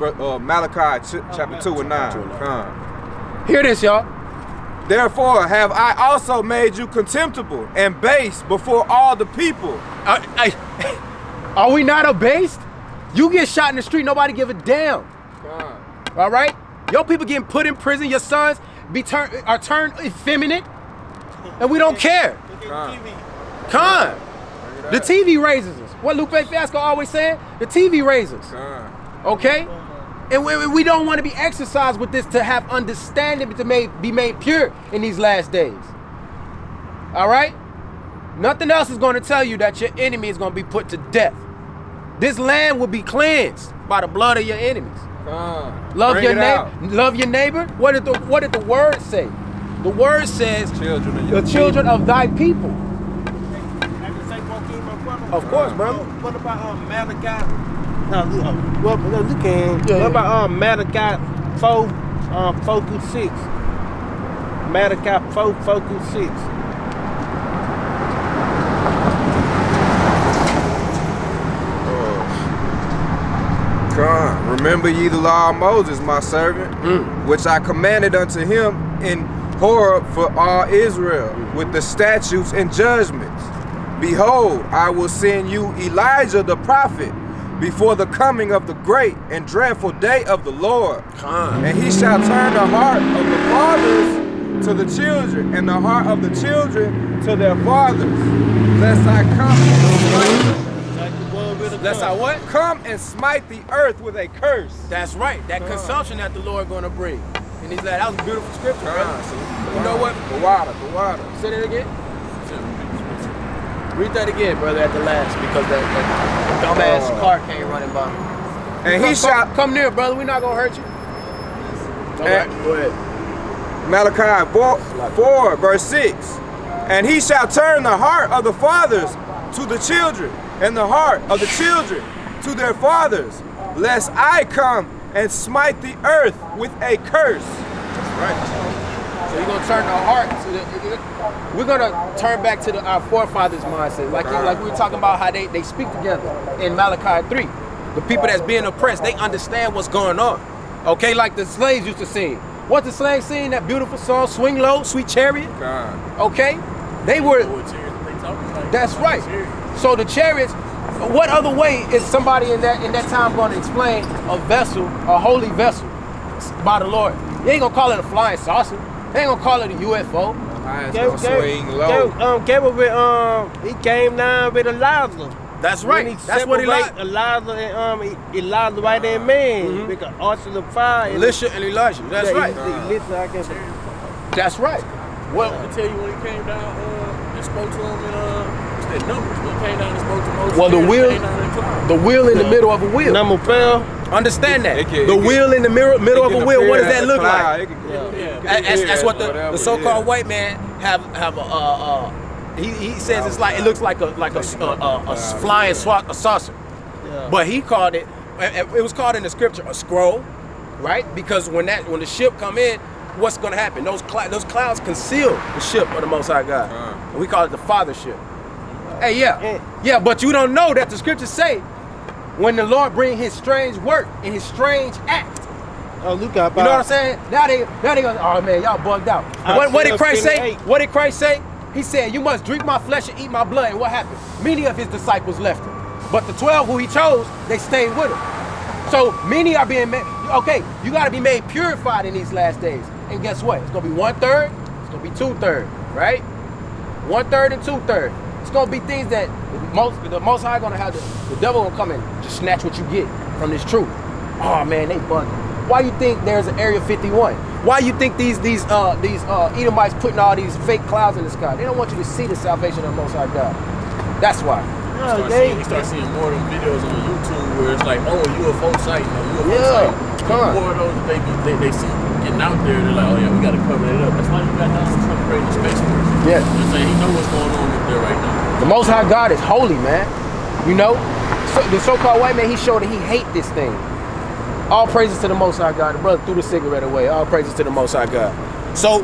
Malachi chapter 2 and 9. Hear this, y'all. Therefore have I also made you contemptible and base before all the people. Are we not abased? You get shot in the street, nobody give a damn. All right? Your people getting put in prison, your sons are turned effeminate, and we don't care. The TV raises us. What Lupe Fiasco always saying? The TV raises us. Okay? And we don't want to be exercised with this to have understanding to be made pure in these last days. All right? Nothing else is going to tell you that your enemy is going to be put to death. This land will be cleansed by the blood of your enemies. Love your neighbor. Love your neighbor. What did the word say? The word says the children of thy people. Of course, brother. What about Malachi? What about Malachi 4, 4 through 6? Malachi 4, 4 through 6. Remember ye the law of Moses, my servant, which I commanded unto him in Horeb for all Israel, with the statutes and judgments. Behold, I will send you Elijah the prophet before the coming of the great and dreadful day of the Lord. And he shall turn the heart of the fathers to the children, and the heart of the children to their fathers, lest I come and smite the earth with a curse. That's right. That consumption that the Lord going to bring. And he's like, that was a beautiful scripture, brother. You know what? The water. Say that again. Read that again, brother, at the last, because that dumbass car came running by. And he shall come near, brother. We're not gonna hurt you. All right, go ahead. Malachi 4, verse 6. And he shall turn the heart of the fathers to the children, and the heart of the children to their fathers, lest I come and smite the earth with a curse. That's right. So you're gonna turn our heart to we're gonna turn back to our forefathers' mindset, like we were talking about how they speak together in Malachi 3. The people that's being oppressed, they understand what's going on. Okay, like the slaves used to sing. What's the slaves sing? That beautiful song, "Swing Low, Sweet Chariot." Okay, they were. That's right. So the chariots. What other way is somebody in that time going to explain a vessel, a holy vessel, by the Lord? They ain't gonna call it a flying saucer. They ain't gonna call it a UFO. He came down with Elijah. That's right. That's what Elijah and Elijah right there, man. With an arch of fire. Elisha and Elijah. That's right. That's right. Well, I tell you when he came down and spoke to him in that Numbers. When he came down and spoke to Moses. Well, the wheel in the middle of a wheel. Number 12. Understand that. The wheel in the middle of a wheel. What does that look like? That's what the so-called white man have he says it's like, it looks like a flying saucer. But he called it was called in the scripture a scroll, right? Because when the ship come in, what's going to happen? Those clouds conceal the ship of the Most High God. And we call it the Father ship. Hey, yeah, but you don't know that the scriptures say when the Lord bring his strange work and his strange act. Oh, look out! You know what I'm saying? Now they go, oh man, y'all bugged out. What did Christ say? What did Christ say? He said, you must drink my flesh and eat my blood. And what happened? Many of his disciples left him. But the 12 who he chose, they stayed with him. So many are being made, okay, you gotta be made purified in these last days. And guess what? It's gonna be 1/3, it's gonna be 2/3, right? 1/3 and 2/3. It's gonna be things that the most High gonna have the devil gonna come and just snatch what you get from this truth. Oh man, they bugging. Why you think there's an Area 51? Why you think these Edomites putting all these fake clouds in the sky? They don't want you to see the salvation of the Most High God. That's why. You start seeing more of them videos on YouTube where it's like, oh, UFO sighting, UFO sighting. More of those they see getting out there, they're like, oh yeah, we gotta cover it up. That's why you got Donald Trump creating the Space Force. Yeah. They're saying he knows what's going on up there right now. The Most High God is holy, man. You know? So the so-called white man, he showed that he hate this thing. All praises to the Most High God. The brother threw the cigarette away. All praises to the Most High God. So,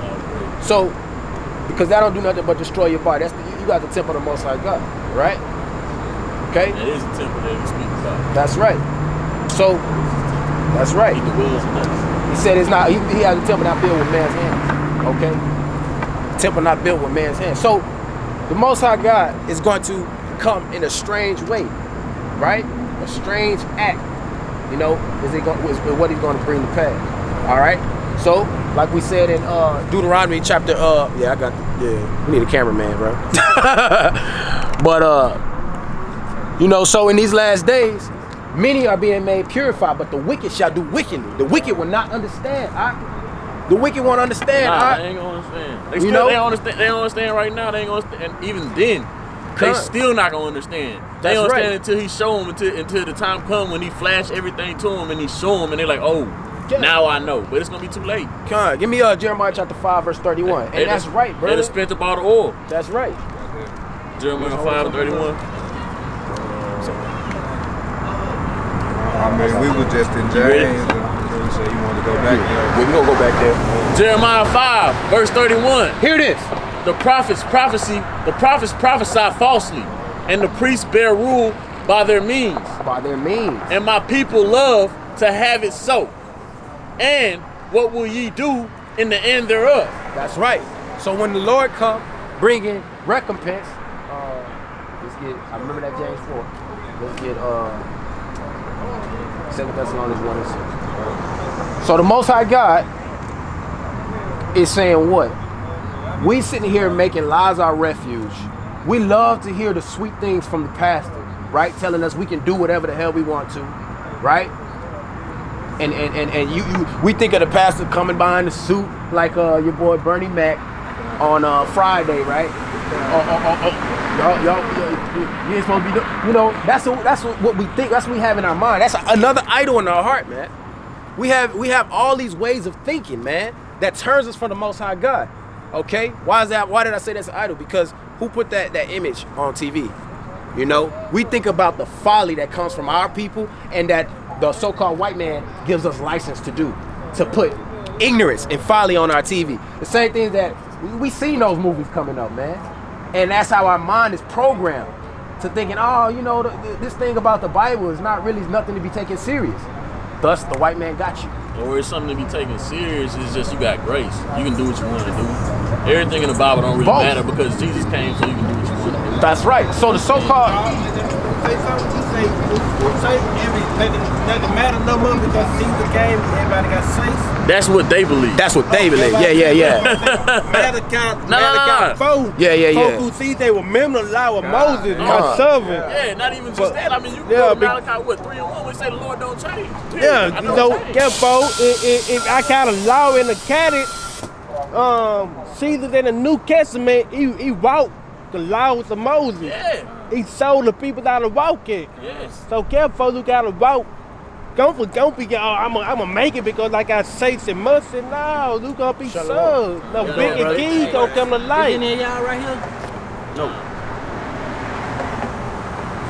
because that don't do nothing but destroy your body. You got the temple of the Most High God, right? Okay? That is a temple that we speak about. That's right. So, That's right. Eat the wheels and nuts. He said it's not. He has a temple not built with man's hands. Okay. Temple not built with man's hands. So the Most High God is going to come in a strange way, right? A strange act. You know, is what he's going to bring to pass. All right. So, like we said in Deuteronomy chapter, we need a cameraman, bro. But you know, so in these last days, many are being made purified, but the wicked shall do wickedly. The wicked will not understand. The wicked won't understand. Nah, they ain't gonna understand. They don't understand right now. They ain't gonna understand. And even then, they still not gonna understand. They don't understand until he show them, until the time come when he flash everything to them and he show them and they're like, oh, now I know. But it's gonna be too late. Give me Jeremiah chapter 5 verse 31. And that's right, bro. They spent up all the oil. That's right. Jeremiah 5:31. I mean, we were just in James. So you want to go back there? We're gonna go back there. Jeremiah 5 verse 31. Here it is. The prophets prophesy falsely, and the priests bear rule by their means. By their means. And my people love to have it so. And what will ye do in the end thereof? That's right. So when the Lord come, bringing recompense, I remember that James 4. Let's get 2 Thessalonians 1 and 6. So the Most High God is saying what? We sitting here making lies our refuge. We love to hear the sweet things from the pastor, right? Telling us we can do whatever the hell we want to, right? And we think of the pastor coming by in the suit like your boy Bernie Mac on Friday, right? Y'all, you ain't supposed to be doing. You know, that's what we think. That's what we have in our mind. That's another idol in our heart, man. We have all these ways of thinking, man, that turns us from the Most High God. Okay, why is that? Why did I say that's an idol? Because who put that image on TV? You know, we think about the folly that comes from our people and that the so-called white man gives us license to do, to put ignorance and folly on our TV. The same things that we seen those movies coming up, man. And that's how our mind is programmed to thinking, oh, you know, this thing about the Bible is not really nothing to be taken serious. Thus, the white man got you. Or it's something to be taken serious. It's just you got grace. You can do what you want to do. Everything in the Bible don't really matter because Jesus came so you can do what you want to do. That's right. So the so-called... Doesn't matter no more because Caesar came, everybody got safe. That's what they believe. That's what they believe. Yeah. Malachi 4. Yeah. Folk who see they were remember the law of Moses, my servant. Yeah, not even just that. I mean, you can go to Malachi, what, 3:1, we say the Lord don't change. Yeah, you know, careful. If I kind of law in the canon, Caesar in the New Testament, he wrote the laws of Moses. Yeah. He showed the people how to walk it. Yes. So careful, you gotta walk. Don't be, I'm gonna make it because like I say, it must and no, you gonna be served. The wicked keys gonna come to light. Is any of y'all right here? No.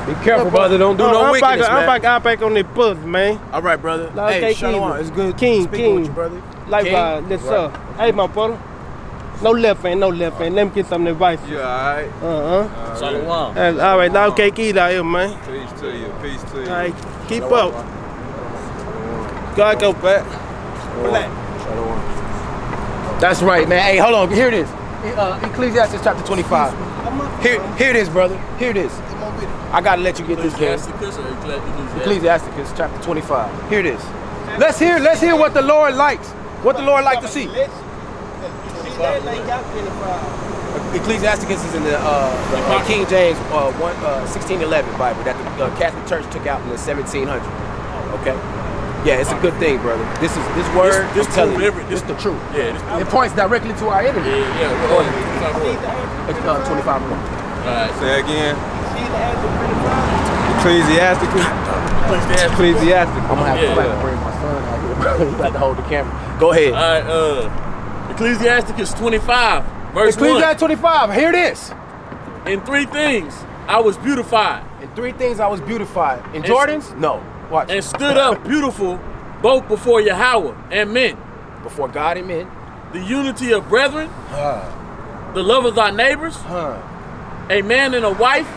Be careful, brother. Don't do no wickedness, man. I'm back on the bus, man. All right, brother. Hey, hey, Shalom. It's good King. with you, brother. Likewise, yes, sir. Hey, my brother. No left hand. Let me get some advice. You alright? Shalom. All right, now okay, keys out here, man. Peace to you. All right, keep up. God go back. Relax. That's right, man. Hey, hold on. Here it is. Ecclesiastes chapter 25. Here it is, brother. Here it is. I gotta let you get this, man. Ecclesiastes chapter 25. Here it is. Let's hear what the Lord likes. What the Lord likes to see. Ecclesiastes is in the King James 1611 Bible that the Catholic Church took out in the 1700s. Okay. Yeah, it's a good thing, brother. This word, this telling you, this the truth. Yeah, it points directly to our enemy. Yeah. 25 more. Alright. Say again. Ecclesiasticus. I'm gonna have to bring my son out here, bro. He's about to hold the camera. Go ahead. Alright, Ecclesiasticus 25, verse 1. Ecclesiastes 25, here it is. In 3 things I was beautified. In 3 things I was beautified. In Jordans? No. Watch. And stood up beautiful both before Yahweh and men. Before God and men. The unity of brethren. The love of thy neighbors. A man and a wife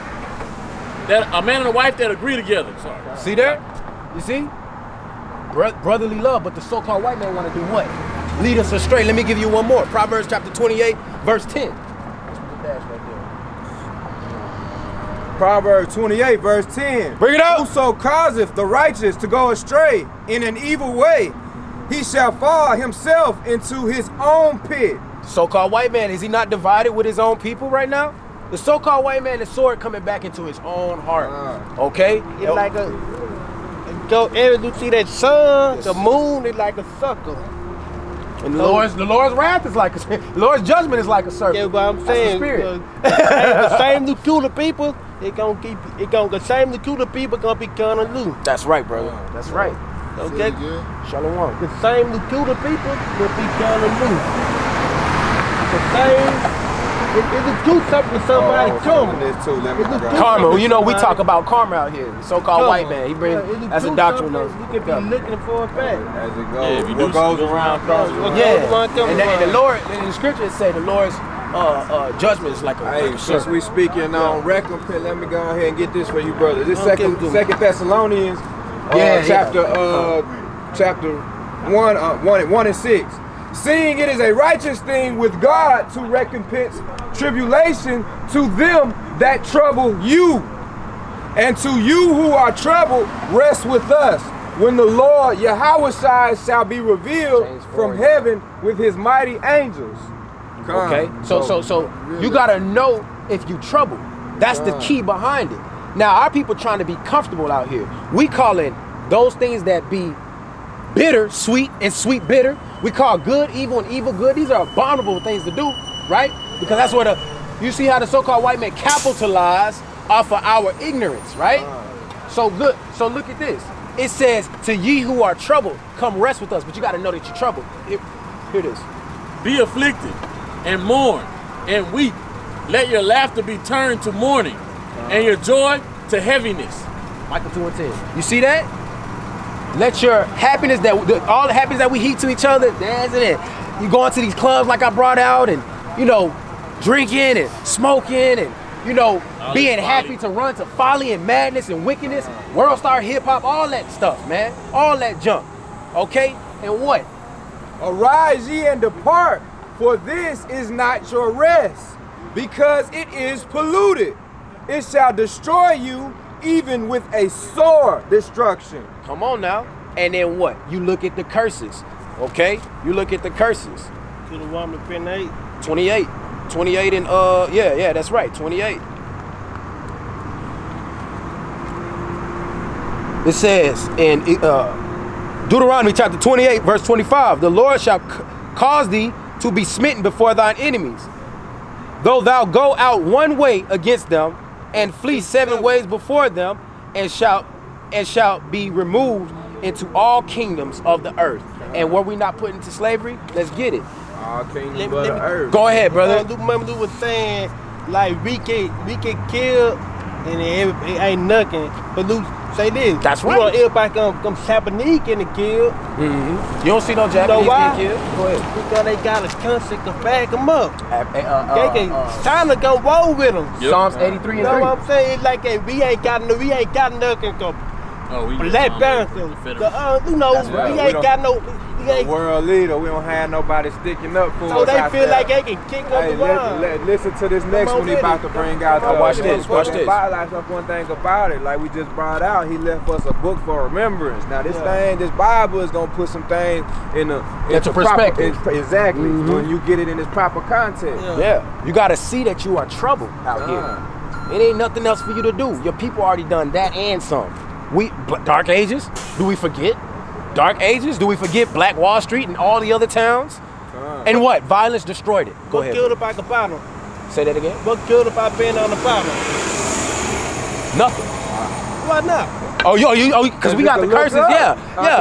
that agree together. Sorry. See there? You see? brotherly love, but the so-called white man want to do what? Lead us astray. Let me give you one more. Proverbs chapter 28, verse 10. Proverbs 28, verse 10. Bring it out. Whoso causeth the righteous to go astray in an evil way, he shall fall himself into his own pit. So-called white man, is he not divided with his own people right now? The so-called white man, the sword coming back into his own heart. Okay? It's like a, you see that sun, the moon is like a circle. And the Lord's wrath is like the Lord's judgment is like a circle. Yeah, but I'm saying, the same Lakota people, the same Lakota people gonna be kind of loose. That's right, brother. That's right. Okay? Shalom. The same Lakota people will be kind of loose. The same. If you do something to somebody, karma. You know, we talk about karma out here. The so-called white man. He brings as a doctrine of. You can be looking for it back. As it goes, what goes around comes around. And the Lord, in the scriptures say the Lord's judgment is like a. Hey, since we speaking on recompense, let me go ahead and get this for you, brother. This Second Thessalonians, chapter 1 and 6. Seeing it is a righteous thing with God to recompense tribulation to them that trouble you, and to you who are troubled, rest with us, when the Lord Yahweh shall be revealed from heaven with his mighty angels. Okay, so you gotta know if you trouble. That's the key behind it. Now our people trying to be comfortable out here. We call it those things that be bitter, sweet, and sweet bitter. We call good evil and evil good. These are abominable things to do, right? Because that's where you see how the so-called white man capitalize off of our ignorance, right? So look at this. It says, to ye who are troubled, come rest with us. But you got to know that you're troubled. Here it is. Be afflicted and mourn and weep. Let your laughter be turned to mourning and your joy to heaviness. Micah 2 and 10. You see that? Let your happiness, all the happiness that we heap to each other, that's it. You going to these clubs like I brought out and, you know, drinking and smoking and, you know, being happy to run to folly and madness and wickedness, world star hip hop, all that stuff, man. All that junk. Okay? And what? Arise ye and depart, for this is not your rest, because it is polluted. It shall destroy you even with a sore destruction. Come on now. And then what? You look at the curses. Okay? You look at the curses. To the woman pin 8. 28. 28 and yeah, that's right. 28. It says in Deuteronomy chapter 28, verse 25, the Lord shall cause thee to be smitten before thine enemies. Though thou go out one way against them, and flee 7 ways before them, and shall be removed into all kingdoms of the earth. And were we not put into slavery? Let's get it. All kingdoms of the earth. Go ahead, brother. Remember was saying like we can kill and it ain't nothing. But Luke say this. That's right. Everybody come Japanese getting killed. You don't see no Japanese getting killed? Go ahead. Because they got a country to back them up. China go roll with them. Yep. Psalms 83 and 3. You know what I'm saying? It's like we ain't got nothing. Black Panther. You know, right. we ain't got no. World leader, we don't have nobody sticking up for us. So they feel like they can kick up the line. Listen to this next one he about to bring out. Watch this. That's one thing about it. Like we just brought out, he left us a book for remembrance. Now this Bible is gonna put some things into perspective. Exactly. When you get it in its proper context. Yeah. You gotta see that you are troubled out here. It ain't nothing else for you to do. Your people already done that and some. Dark Ages? Do we forget? Dark Ages? Do we forget Black Wall Street and all the other towns? And what? Violence destroyed it. Go ahead. What killed about the bottom? Say that again. What killed about being on the bottom? Nothing. Why not? Because we got the curses. Yeah.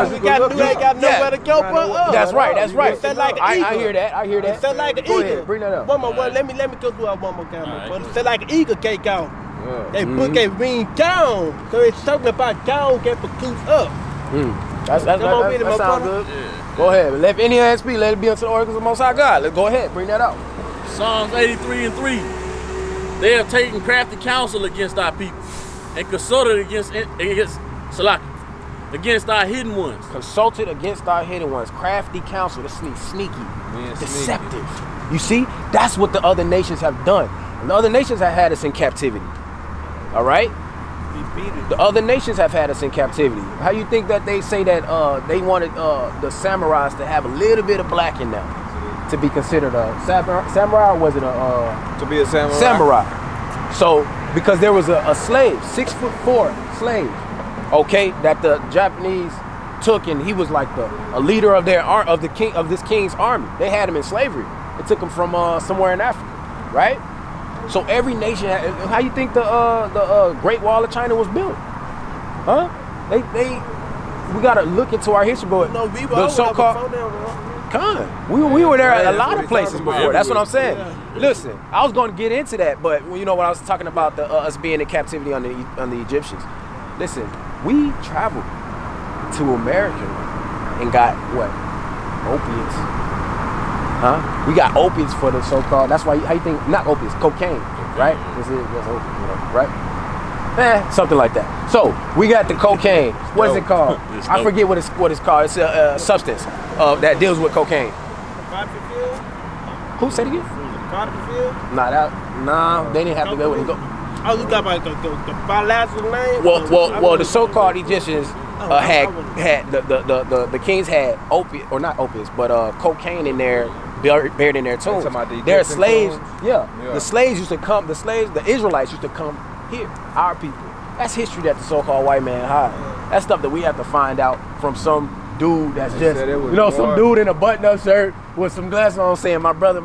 We ain't got nowhere to go but up. That's right. It's like an eagle. I hear that. It's like an Go eagle. ahead, bring that up. One more. Let me go through that one more time. But it's like an eagle can't go. They put their wing down, so it's something about down get produced up. That sounds good. Yeah. Go ahead. Let any hands speak. Let it be unto the oracles of the Most High God. Let's go ahead. Bring that out. Psalms 83 and 3. They have taken crafty counsel against our people and consulted against Salaki. Against our hidden ones. Consulted against our hidden ones. Crafty counsel. That's sneaky. Deceptive. You see? That's what the other nations have done. And the other nations have had us in captivity. All right? The other nations have had us in captivity. How you think that they say that they wanted the samurais to have a little bit of black in them to be considered a samurai? Or was it a to be a samurai? Samurai. So because there was a slave, 6'4" slave, okay, that the Japanese took, and he was like a leader of this king's army. They had him in slavery. They took him from somewhere in Africa, right? So every nation, how you think the Great Wall of China was built? Huh? We gotta look into our history, but the so-called we were there at a lot of places before. That's what I'm saying. Yeah. Listen, I was going to get into that, but you know when I was talking about us being in captivity on the Egyptians. Listen, we traveled to America and got what? Opiates. Huh? We got opiates for the so-called. That's why how you think? Not opiates, cocaine, right? That's opiate, right? Something like that. So we got the cocaine. What is it called? I forget what it's called. It's a substance that deals with cocaine. Who said it again? Nah, they didn't have to go with it. Oh, you got like the bilateral name? Well, the so-called Egyptians had the kings had opiate, or not opiates, but cocaine in there, buried in their tombs. Their slaves, yeah. The slaves used to come. The Israelites used to come here. Our people. That's history that the so-called white man hide. That's stuff that we have to find out from some dude that's just, some dude in a button-up shirt with some glasses on saying, my brother.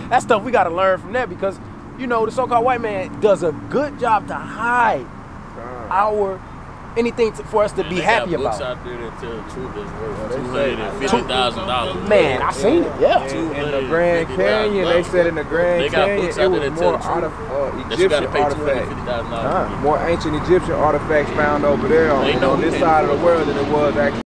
That stuff we got to learn from that, because, the so-called white man does a good job to hide anything for us to be happy about. Out there that tell the truth is worth $250,000. Man, I seen it. Yeah. In the Grand Canyon, they said in the Grand Canyon it was more Egyptian artifacts, more ancient Egyptian artifacts found over there on this side of the world than it was actually.